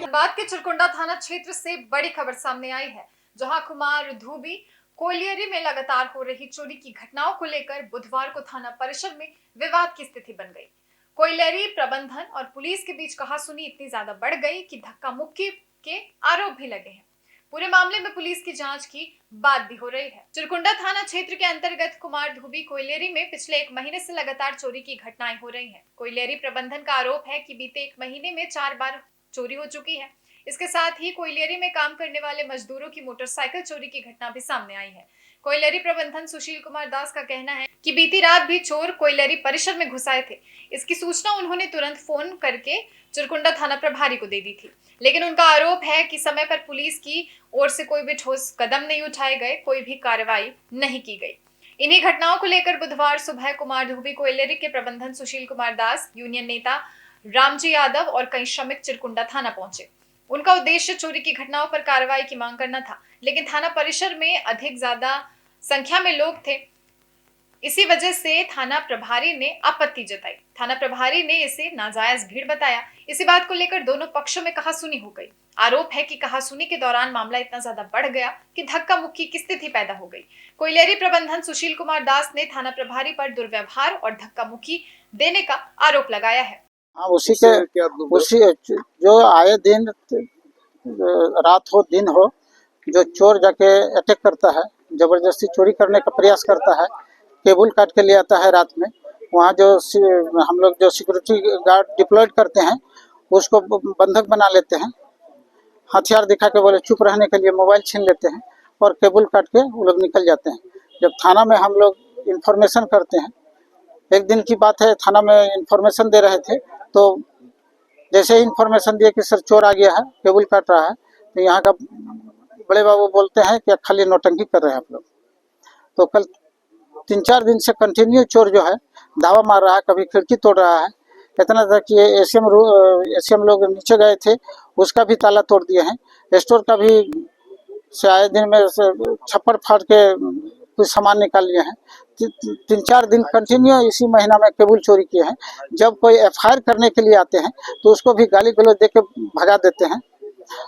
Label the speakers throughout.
Speaker 1: बात के चिरकुंडा थाना क्षेत्र से बड़ी खबर सामने आई है, जहां कुमार धूबी कोलियरी में लगातार हो रही चोरी की घटनाओं को लेकर बुधवार को थाना परिसर में विवाद की स्थिति बन गई। कोयलेरी प्रबंधन और पुलिस के बीच कहासुनी इतनी ज्यादा बढ़ गई कि धक्का मुक्की के आरोप भी लगे हैं। पूरे मामले में पुलिस की जांच की बात भी हो रही है। चिरकुंडा थाना क्षेत्र के अंतर्गत कुमार धूबी कोयलेरी में पिछले 1 महीने से लगातार चोरी की घटनाएं हो रही हैं। कोयलेरी प्रबंधन का आरोप है कि बीते 1 महीने में 4 बार चोरी हो चुकी है। इसके साथ ही कोयलेरी में काम करने वाले मजदूरों की मोटरसाइकिल चोरी की घटना भी सामने आई है। कोयलेरी प्रबंधन सुशील कुमार दास का कहना है कि बीती रात भी चोर कोयलेरी परिसर में घुस आए थे। इसकी सूचना उन्होंने तुरंत फोन करके चिरकुंडा थाना प्रभारी को दे दी थी, लेकिन उनका आरोप है कि समय पर पुलिस की ओर से कोई भी ठोस कदम नहीं उठाए गए, कोई भी कार्रवाई नहीं की गई। इन्हीं घटनाओं को लेकर बुधवार सुबह कुमार धूबी कोयलेरी के प्रबंधन सुशील कुमार दास, यूनियन नेता रामजी यादव और कई श्रमिक चिरकुंडा थाना पहुंचे। उनका उद्देश्य चोरी की घटनाओं पर कार्रवाई की मांग करना था, लेकिन थाना परिसर में अधिक ज्यादा संख्या में लोग थे। इसी वजह से थाना प्रभारी ने आपत्ति जताई। थाना प्रभारी ने इसे नाजायज भीड़ बताया। इसी बात को लेकर दोनों पक्षों में कहासुनी हो गई। आरोप है कि कहासुनी के दौरान मामला इतना ज्यादा बढ़ गया कि धक्का मुक्की की स्थिति पैदा हो गई। कोयलेरी प्रबंधन सुशील कुमार दास ने थाना प्रभारी पर दुर्व्यवहार और धक्का मुक्की देने का आरोप लगाया है।
Speaker 2: उसी जो आए दिन रात हो दिन हो, जो चोर जाके अटैक करता है, जबरदस्ती चोरी करने का प्रयास करता है, केबल काट के ले आता है रात में। वहाँ जो हम लोग जो सिक्योरिटी गार्ड डिप्लॉयड करते हैं उसको बंधक बना लेते हैं, हथियार दिखा के बोले चुप रहने के लिए मोबाइल छीन लेते हैं और केबल काट के वो लोग निकल जाते हैं। जब थाना में हम लोग इन्फॉर्मेशन करते हैं, एक दिन की बात है, थाना में इन्फॉर्मेशन दे रहे थे, तो जैसे ही इन्फॉर्मेशन दिए कि सर चोर आ गया है, केबल काट रहा है, तो यहाँ का बड़े बाबू बोलते हैं कि खाली नौटंकी कर रहे हैं आप लोग। तो कल 3-4 दिन से कंटिन्यू चोर जो है धावा मार रहा है, कभी खिड़की तोड़ रहा है। इतना था कि एसीएम लोग नीचे गए थे, उसका भी ताला तोड़ दिए हैं। स्टोर का भी से आए दिन में छप्पर फाड़ के कुछ सामान निकाल लिए हैं। 3-4 दिन कंटिन्यू इसी महीना में केबल चोरी किए हैं। जब कोई एफआईआर करने के लिए आते हैं तो उसको भी गाली गलौज दे के भगा देते हैं।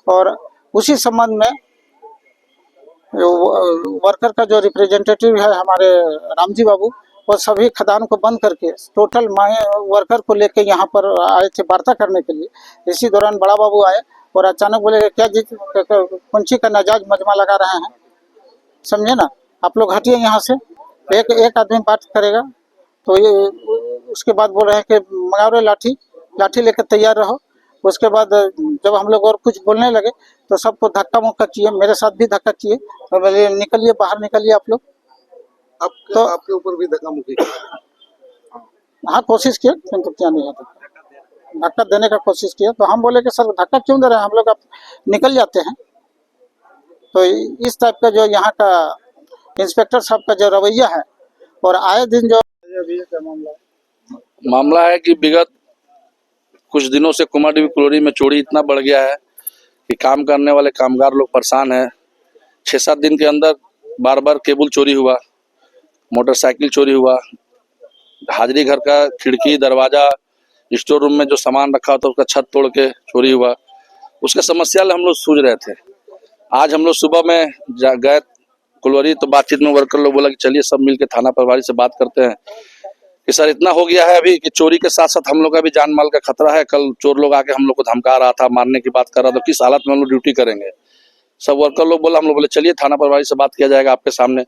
Speaker 2: और उसी संबंध में वर्कर का जो रिप्रेजेंटेटिव है हमारे रामजी बाबू, वो सभी खदान को बंद करके टोटल वर्कर को लेके यहाँ पर आए थे वार्ता करने के लिए। इसी दौरान बड़ा बाबू आए और अचानक बोले क्या जी पंछी का नाजायज मजमा लगा रहे हैं, समझे ना, आप लोग हटिए यहाँ से। एक आदमी बात करेगा तो ये उसके बाद बोल रहे हैं कि मंगाओ रे लाठी लेकर तैयार रहो। उसके बाद जब हम लोग और कुछ बोलने लगे तो सबको धक्का मुक्का किए, मेरे साथ भी धक्का किए और बोले निकलिए, बाहर निकलिए आप लोग।
Speaker 3: तो आपके ऊपर भी धक्का मुक्की?
Speaker 2: हाँ, कोशिश किए, किंतु क्या नहीं है, धक्का देने का कोशिश किया। तो हम बोले कि सर धक्का क्यों दे रहे हैं, हम लोग आप निकल जाते हैं। तो इस टाइप का जो यहाँ का इंस्पेक्टर साहब का जो रवैया है, और आए दिन जो
Speaker 4: मामला है कि विगत कुछ दिनों से कुमार धूबी कोयलेरी में चोरी इतना बढ़ गया है कि काम करने वाले कामगार लोग परेशान हैं। 6-7 दिन के अंदर बार बार केबल चोरी हुआ, मोटरसाइकिल चोरी हुआ, हाजिरी घर का खिड़की दरवाजा, स्टोर रूम में जो सामान रखा था उसका छत तोड़ के चोरी हुआ। उसके समस्या हम लोग सूझ रहे थे। आज हम लोग सुबह में गए कोयलेरी, तो बातचीत में वर्कर लोग बोला कि चलिए सब मिलकर थाना प्रभारी से बात करते हैं कि सर इतना हो गया है अभी कि चोरी के साथ साथ हम लोग का भी जान माल का खतरा है। कल चोर लोग आके हम लोग को धमका रहा था, मारने की बात कर रहा था, तो किस हालत में हम लोग ड्यूटी करेंगे। सब वर्कर लोग बोला, हम लोग बोले चलिए थाना प्रभारी से बात किया जाएगा आपके सामने।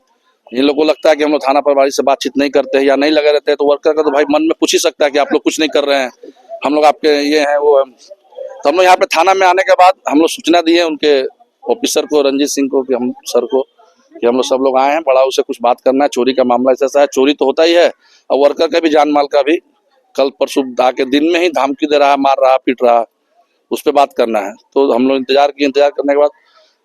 Speaker 4: इन लोगों को लगता है कि हम लोग थाना प्रभारी से बातचीत नहीं करते हैं या नहीं लगे रहते हैं, तो वर्कर का तो भाई मन में पूछ ही सकता है कि आप लोग कुछ नहीं कर रहे हैं, हम लोग आपके ये हैं वो हैं। तो हम लोग यहाँ पे थाना में आने के बाद हम लोग सूचना दिए उनके ऑफिसर को, रंजीत सिंह को, कि हम सर को, कि हम लोग सब लोग आए हैं, बड़ा उसे कुछ बात करना है, चोरी का मामला ऐसा है, चोरी तो होता ही है और वर्कर का भी जान माल का भी कल परसों आके दिन में ही धमकी दे रहा, मार रहा, पीट रहा, उस पर बात करना है। तो हम लोग इंतजार करने के बाद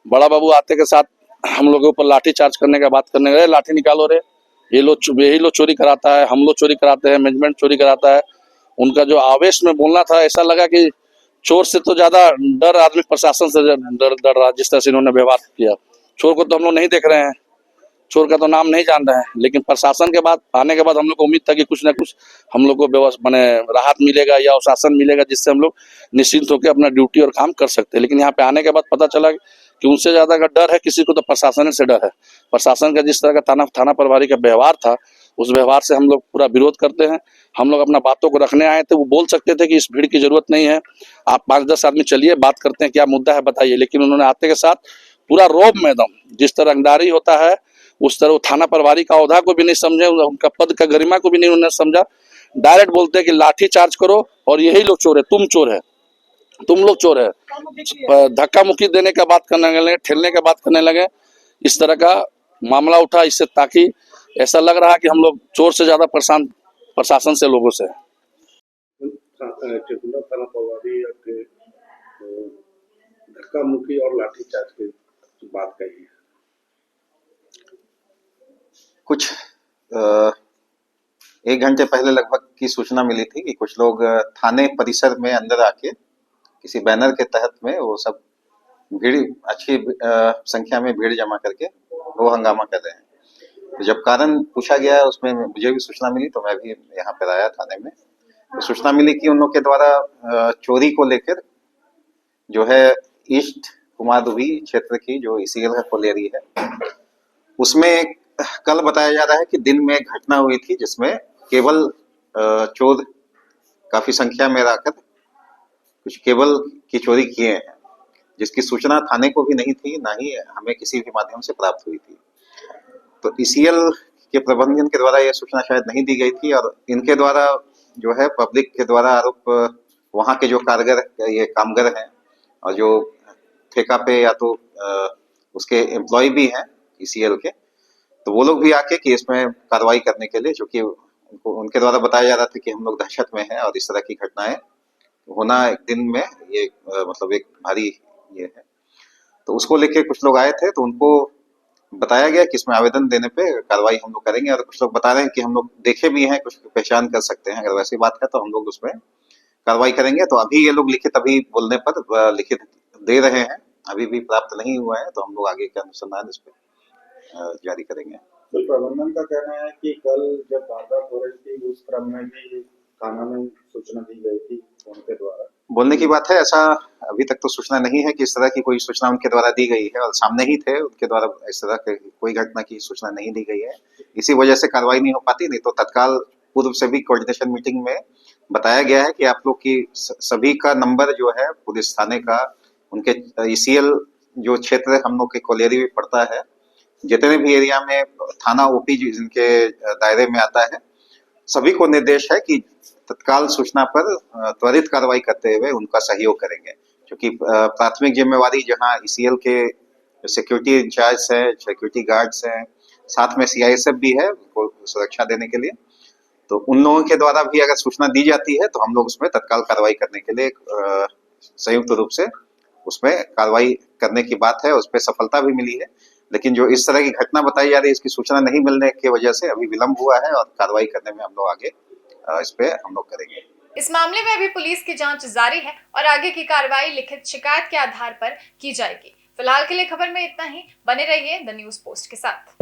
Speaker 4: बड़ा बाबू आते के साथ हम लोगों के ऊपर लाठी चार्ज करने का बात करने गए, लाठी निकालो रे, यही लोग चोरी कराता है, हम लोग चोरी कराते हैं, मैनेजमेंट चोरी कराता है। उनका जो आवेश में बोलना था, ऐसा लगा कि चोर से तो ज्यादा डर आदमी प्रशासन से डर रहा, जिस तरह से इन्होंने व्यवहार किया। चोर को तो हम लोग नहीं देख रहे हैं, चोर का तो नाम नहीं जान रहे हैं, लेकिन प्रशासन के बाद आने के बाद हम लोग को उम्मीद था कि कुछ ना कुछ हम लोग को माने राहत मिलेगा या शासन मिलेगा, जिससे हम लोग निश्चिंत होकर अपना ड्यूटी और काम कर सकते हैं। लेकिन यहाँ पे आने के बाद पता चला कि उनसे ज्यादा अगर डर है किसी को तो प्रशासन से डर है। प्रशासन का जिस तरह का थाना प्रभारी का व्यवहार था, उस व्यवहार से हम लोग पूरा विरोध करते हैं। हम लोग अपना बातों को रखने आए थे, वो बोल सकते थे कि इस भीड़ की जरूरत नहीं है, आप 5-10 आदमी चलिए, बात करते हैं, क्या मुद्दा है बताइए। लेकिन उन्होंने आते के साथ पूरा रौब में एकदम जिस तरह रंगदारी होता है उस तरह वो थाना प्रभारी का औहदा को भी नहीं समझे, उनका पद का गरिमा को भी नहीं उन्होंने समझा। डायरेक्ट बोलते हैं कि लाठी चार्ज करो और यही लोग चोर है, तुम चोर है, तुम लोग चोर है। धक्का मुक्की देने का बात करने लगे, ठेलने का बात करने लगे। इस तरह का मामला उठा, इससे ताकि ऐसा लग रहा कि हम लोग चोर से ज्यादा परेशान प्रशासन से, लोगों से।
Speaker 3: चकुंडा थाना प्रभारी के धक्का मुक्की और लाठीचार्ज की बात कही है।
Speaker 5: कुछ 1 घंटे पहले लगभग की सूचना मिली थी कि कुछ लोग थाने परिसर में अंदर आके किसी बैनर के तहत में वो सब भीड़, अच्छी संख्या में भीड़ जमा करके वो हंगामा कर रहे हैं। तो जब कारण पूछा गया, उसमें मुझे भी सूचना मिली, तो मैं भी यहाँ पर आया थाने में। तो सूचना मिली कि उन लोग के द्वारा चोरी को लेकर जो है ईस्ट कुमारदुबी क्षेत्र की जो ईसीएल का कोलियरी है, उसमें कल बताया जा रहा है कि दिन में घटना हुई थी जिसमें केबल चोर काफी संख्या में आकर कुछ केबल की चोरी किए हैं, जिसकी सूचना थाने को भी नहीं थी, ना ही हमें किसी भी माध्यम से प्राप्त हुई थी। तो ईसीएल के प्रबंधन के द्वारा यह सूचना शायद नहीं दी गई थी, और इनके द्वारा जो है पब्लिक के द्वारा आरोप, वहाँ के जो ये कामगार हैं और जो ठेका पे या तो उसके एम्प्लॉय भी हैं ईसीएल के, तो वो लोग भी आके कि इसमें कार्रवाई करने के लिए, क्योंकि उनके द्वारा बताया जा रहा था कि हम लोग दहशत में हैं और इस तरह की घटनाएं होना एक दिन में ये मतलब एक भारी ये है। तो उसको लेके कुछ लोग आए थे, तो उनको बताया गया कि इसमें आवेदन देने पे कार्रवाई हम लोग करेंगे। और कुछ लोग बता रहे हैं कि हम लोग देखे भी हैं, कुछ पहचान कर सकते हैं, अगर वैसी बात है तो हम लोग उसमें कार्रवाई करेंगे। तो अभी ये लोग लिखित अभी बोलने पर लिखित दे रहे हैं, अभी भी प्राप्त नहीं हुआ है, तो हम लोग आगे के अनुसंधान इस पे जारी करेंगे।
Speaker 6: तो प्रबंधन का कहना है कि कल जब वारदात हो रही थी उस क्रम में भी थाना में सूचना दी गई थी उनके द्वारा।
Speaker 5: बोलने की बात है, ऐसा अभी तक तो सूचना नहीं है कि इस तरह की कोई सूचना उनके द्वारा दी गई है, और सामने ही थे उनके द्वारा, इस तरह की कोई घटना की सूचना नहीं दी गई है। इसी वजह से कार्रवाई नहीं हो पाती, नहीं तो तत्काल पूर्व से भी कोऑर्डिनेशन मीटिंग में बताया गया है कि आप लोग की सभी का नंबर जो है पुलिस थाने का, उनके ईसीएल जो क्षेत्र हम लोग के कोलियरी में पड़ता है, जितने भी एरिया में थाना ओपी जिनके दायरे में आता है, सभी को निर्देश है कि तत्काल सूचना पर त्वरित कार्रवाई करते हुए उनका सहयोग करेंगे, क्योंकि प्राथमिक जिम्मेवारी जहां ईसीएल के सिक्योरिटी इंचार्ज है, सिक्योरिटी गार्ड्स हैं, साथ में सीआईएसएफ भी है उनको सुरक्षा देने के लिए। तो उन लोगों के द्वारा भी अगर सूचना दी जाती है तो हम लोग उसमें तत्काल कार्रवाई करने के लिए संयुक्त रूप से उसमें कार्रवाई करने की बात है। उस पर सफलता भी मिली है, लेकिन जो इस तरह की घटना बताई जा रही है, इसकी सूचना नहीं मिलने की वजह से अभी विलंब हुआ है, और कार्रवाई करने में हम लोग आगे इस पे हम लोग करेंगे।
Speaker 1: इस मामले में अभी पुलिस की जांच जारी है और आगे की कार्रवाई लिखित शिकायत के आधार पर की जाएगी। फिलहाल के लिए खबर में इतना ही। बने रहिए द न्यूज़ पोस्ट के साथ।